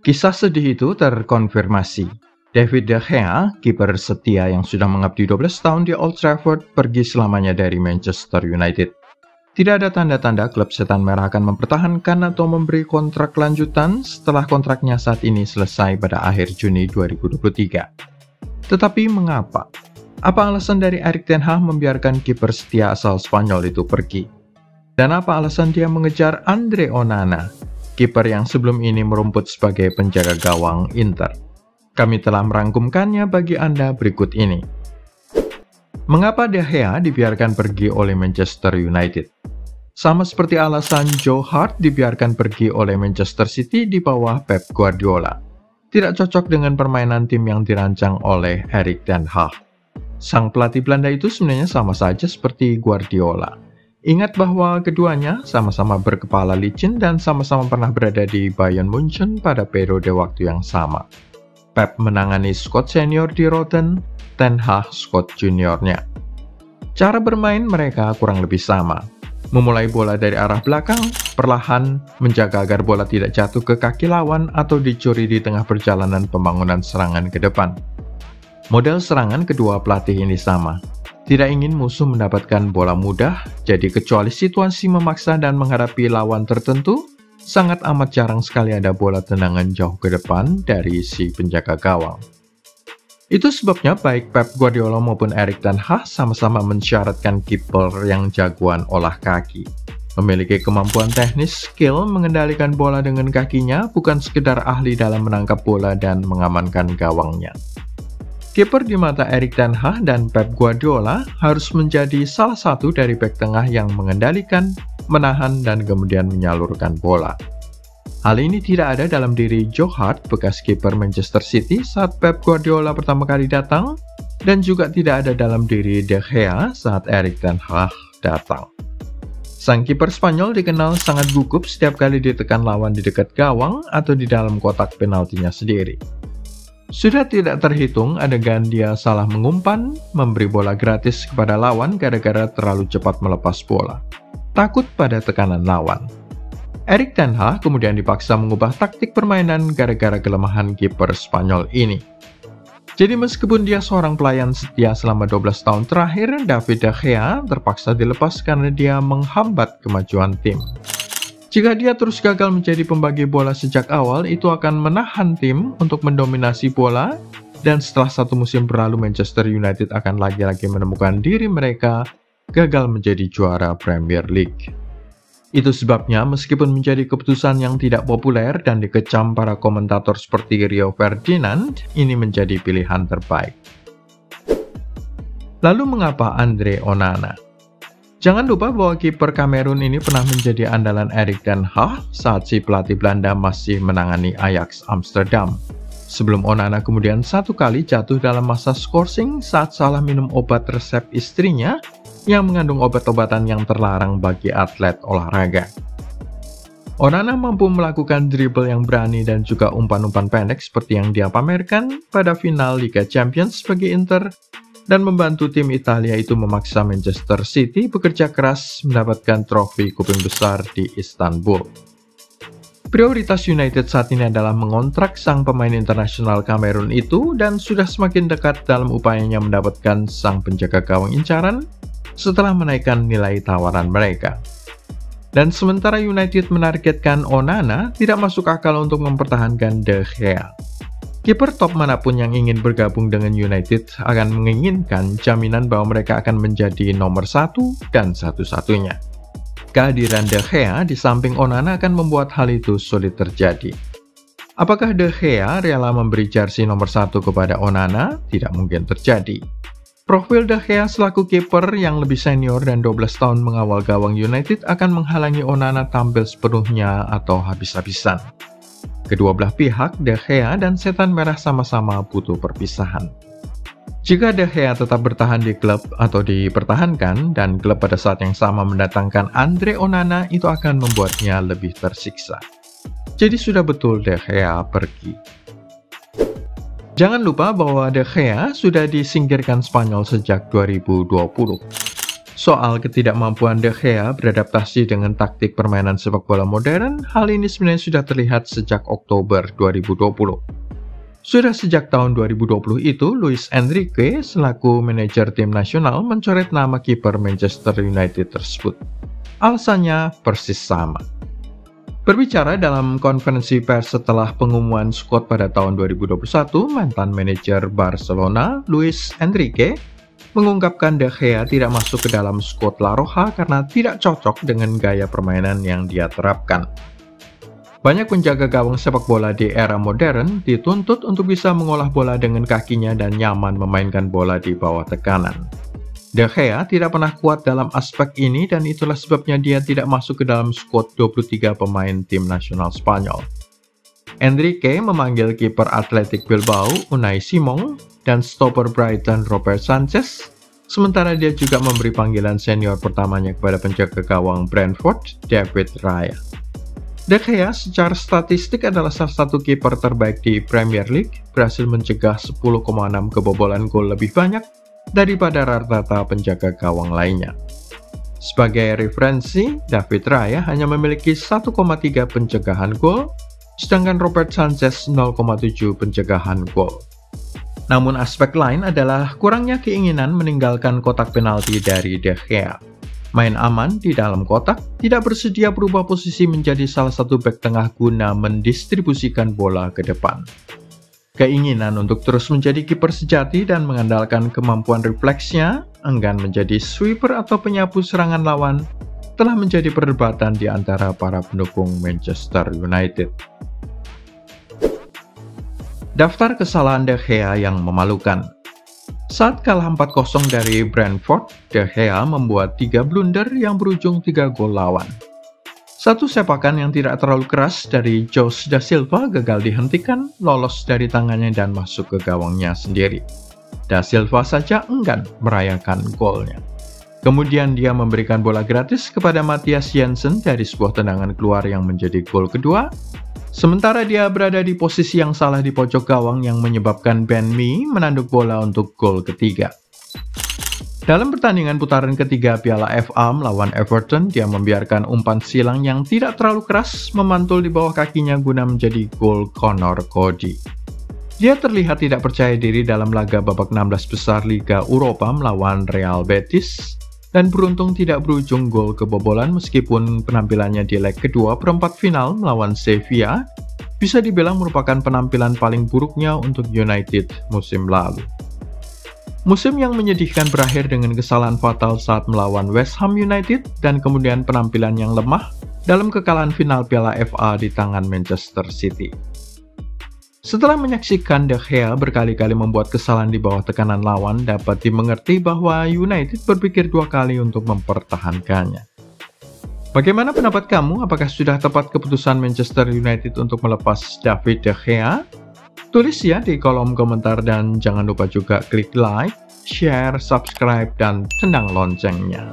Kisah sedih itu terkonfirmasi. David De Gea, kiper setia yang sudah mengabdi 12 tahun di Old Trafford, pergi selamanya dari Manchester United. Tidak ada tanda-tanda klub setan merah akan mempertahankan atau memberi kontrak lanjutan setelah kontraknya saat ini selesai pada akhir Juni 2023. Tetapi mengapa? Apa alasan dari Erik ten Hag membiarkan kiper setia asal Spanyol itu pergi? Dan apa alasan dia mengejar Andre Onana, kiper yang sebelum ini merumput sebagai penjaga gawang Inter? Kami telah merangkumkannya bagi Anda berikut ini. Mengapa De Gea dibiarkan pergi oleh Manchester United? Sama seperti alasan Joe Hart dibiarkan pergi oleh Manchester City di bawah Pep Guardiola. Tidak cocok dengan permainan tim yang dirancang oleh Erik ten Hag. Sang pelatih Belanda itu sebenarnya sama saja seperti Guardiola. Ingat bahwa keduanya sama-sama berkepala licin dan sama-sama pernah berada di Bayern Munchen pada periode waktu yang sama. Pep menangani Scott senior di Rotten, ten Hag Scott juniornya. Cara bermain mereka kurang lebih sama. Memulai bola dari arah belakang, perlahan menjaga agar bola tidak jatuh ke kaki lawan atau dicuri di tengah perjalanan pembangunan serangan ke depan. Model serangan kedua pelatih ini sama. Tidak ingin musuh mendapatkan bola mudah, jadi kecuali situasi memaksa dan menghadapi lawan tertentu, sangat amat jarang sekali ada bola tendangan jauh ke depan dari si penjaga gawang. Itu sebabnya baik Pep Guardiola maupun Erik ten Hag sama-sama mensyaratkan kiper yang jagoan olah kaki. Memiliki kemampuan teknis, skill mengendalikan bola dengan kakinya, bukan sekedar ahli dalam menangkap bola dan mengamankan gawangnya. Kiper di mata Erik ten Hag dan Pep Guardiola harus menjadi salah satu dari bek tengah yang mengendalikan, menahan, dan kemudian menyalurkan bola. Hal ini tidak ada dalam diri Joe Hart, bekas kiper Manchester City saat Pep Guardiola pertama kali datang, dan juga tidak ada dalam diri De Gea saat Erik ten Hag datang. Sang kiper Spanyol dikenal sangat gugup setiap kali ditekan lawan di dekat gawang atau di dalam kotak penaltinya sendiri. Sudah tidak terhitung adegan dia salah mengumpan, memberi bola gratis kepada lawan gara-gara terlalu cepat melepas bola. Takut pada tekanan lawan. Erik ten Hag kemudian dipaksa mengubah taktik permainan gara-gara kelemahan kiper Spanyol ini. Jadi meskipun dia seorang pelayan setia selama 12 tahun terakhir, David De Gea terpaksa dilepas karena dia menghambat kemajuan tim. Jika dia terus gagal menjadi pembagi bola sejak awal, itu akan menahan tim untuk mendominasi bola, dan setelah satu musim berlalu Manchester United akan lagi-lagi menemukan diri mereka gagal menjadi juara Premier League. Itu sebabnya meskipun menjadi keputusan yang tidak populer dan dikecam para komentator seperti Rio Ferdinand, ini menjadi pilihan terbaik. Lalu mengapa Andre Onana? Jangan lupa bahwa kiper Kamerun ini pernah menjadi andalan Erik ten Hag saat si pelatih Belanda masih menangani Ajax Amsterdam. Sebelum Onana kemudian satu kali jatuh dalam masa skorsing saat salah minum obat resep istrinya yang mengandung obat-obatan yang terlarang bagi atlet olahraga. Onana mampu melakukan dribble yang berani dan juga umpan-umpan pendek seperti yang dia pamerkan pada final Liga Champions bagi Inter, dan membantu tim Italia itu memaksa Manchester City bekerja keras mendapatkan trofi kuping besar di Istanbul. Prioritas United saat ini adalah mengontrak sang pemain internasional Kamerun itu dan sudah semakin dekat dalam upayanya mendapatkan sang penjaga gawang incaran setelah menaikkan nilai tawaran mereka. Dan sementara United menargetkan Onana, tidak masuk akal untuk mempertahankan De Gea. Kiper top manapun yang ingin bergabung dengan United akan menginginkan jaminan bahwa mereka akan menjadi nomor satu dan satu-satunya. Kehadiran De Gea di samping Onana akan membuat hal itu sulit terjadi. Apakah De Gea rela memberi jersey nomor 1 kepada Onana? Tidak mungkin terjadi. Profil De Gea selaku kiper yang lebih senior dan 12 tahun mengawal gawang United akan menghalangi Onana tampil sepenuhnya atau habis-habisan. Kedua belah pihak, De Gea dan Setan Merah sama-sama butuh perpisahan. Jika De Gea tetap bertahan di klub atau dipertahankan, dan klub pada saat yang sama mendatangkan Andre Onana, itu akan membuatnya lebih tersiksa. Jadi sudah betul De Gea pergi. Jangan lupa bahwa De Gea sudah disingkirkan Spanyol sejak 2020. Soal ketidakmampuan De Gea beradaptasi dengan taktik permainan sepak bola modern, hal ini sebenarnya sudah terlihat sejak Oktober 2020. Sudah sejak tahun 2020 itu, Luis Enrique selaku manajer tim nasional mencoret nama kiper Manchester United tersebut. Alasannya persis sama. Berbicara dalam konferensi pers setelah pengumuman skuad pada tahun 2021, mantan manajer Barcelona, Luis Enrique, mengungkapkan De Gea tidak masuk ke dalam skuad La Roja karena tidak cocok dengan gaya permainan yang dia terapkan. Banyak penjaga gawang sepak bola di era modern dituntut untuk bisa mengolah bola dengan kakinya dan nyaman memainkan bola di bawah tekanan. De Gea tidak pernah kuat dalam aspek ini dan itulah sebabnya dia tidak masuk ke dalam skuad 23 pemain tim nasional Spanyol. Enrique memanggil kiper Athletic Bilbao, Unai Simon, dan stopper Brighton, Robert Sanchez, sementara dia juga memberi panggilan senior pertamanya kepada penjaga gawang Brentford, David Raya. De Gea secara statistik adalah salah satu kiper terbaik di Premier League, berhasil mencegah 10,6 kebobolan gol lebih banyak daripada rata-rata penjaga gawang lainnya. Sebagai referensi, David Raya hanya memiliki 1,3 pencegahan gol, sedangkan Robert Sanchez 0,7 pencegahan gol. Namun aspek lain adalah kurangnya keinginan meninggalkan kotak penalti dari De Gea. Main aman di dalam kotak, tidak bersedia berubah posisi menjadi salah satu bek tengah guna mendistribusikan bola ke depan. Keinginan untuk terus menjadi kiper sejati dan mengandalkan kemampuan refleksnya, enggan menjadi sweeper atau penyapu serangan lawan, telah menjadi perdebatan di antara para pendukung Manchester United. Daftar kesalahan De Gea yang memalukan. Saat kalah 4-0 dari Brentford, De Gea membuat 3 blunder yang berujung 3 gol lawan. Satu sepakan yang tidak terlalu keras dari Jose da Silva gagal dihentikan, lolos dari tangannya dan masuk ke gawangnya sendiri. Da Silva saja enggan merayakan golnya. Kemudian dia memberikan bola gratis kepada Matthias Jensen dari sebuah tendangan keluar yang menjadi gol kedua, sementara dia berada di posisi yang salah di pojok gawang yang menyebabkan Ben Mee menanduk bola untuk gol ketiga. Dalam pertandingan putaran ketiga Piala FA melawan Everton, dia membiarkan umpan silang yang tidak terlalu keras memantul di bawah kakinya guna menjadi gol Conor Coady. Dia terlihat tidak percaya diri dalam laga babak 16 besar Liga Eropa melawan Real Betis, dan beruntung tidak berujung gol kebobolan meskipun penampilannya di leg kedua perempat final melawan Sevilla bisa dibilang merupakan penampilan paling buruknya untuk United musim lalu. Musim yang menyedihkan berakhir dengan kesalahan fatal saat melawan West Ham United dan kemudian penampilan yang lemah dalam kekalahan final Piala FA di tangan Manchester City. Setelah menyaksikan De Gea berkali-kali membuat kesalahan di bawah tekanan lawan, dapat dimengerti bahwa United berpikir 2 kali untuk mempertahankannya. Bagaimana pendapat kamu? Apakah sudah tepat keputusan Manchester United untuk melepas David De Gea? Tulis ya di kolom komentar dan jangan lupa juga klik like, share, subscribe, dan tendang loncengnya.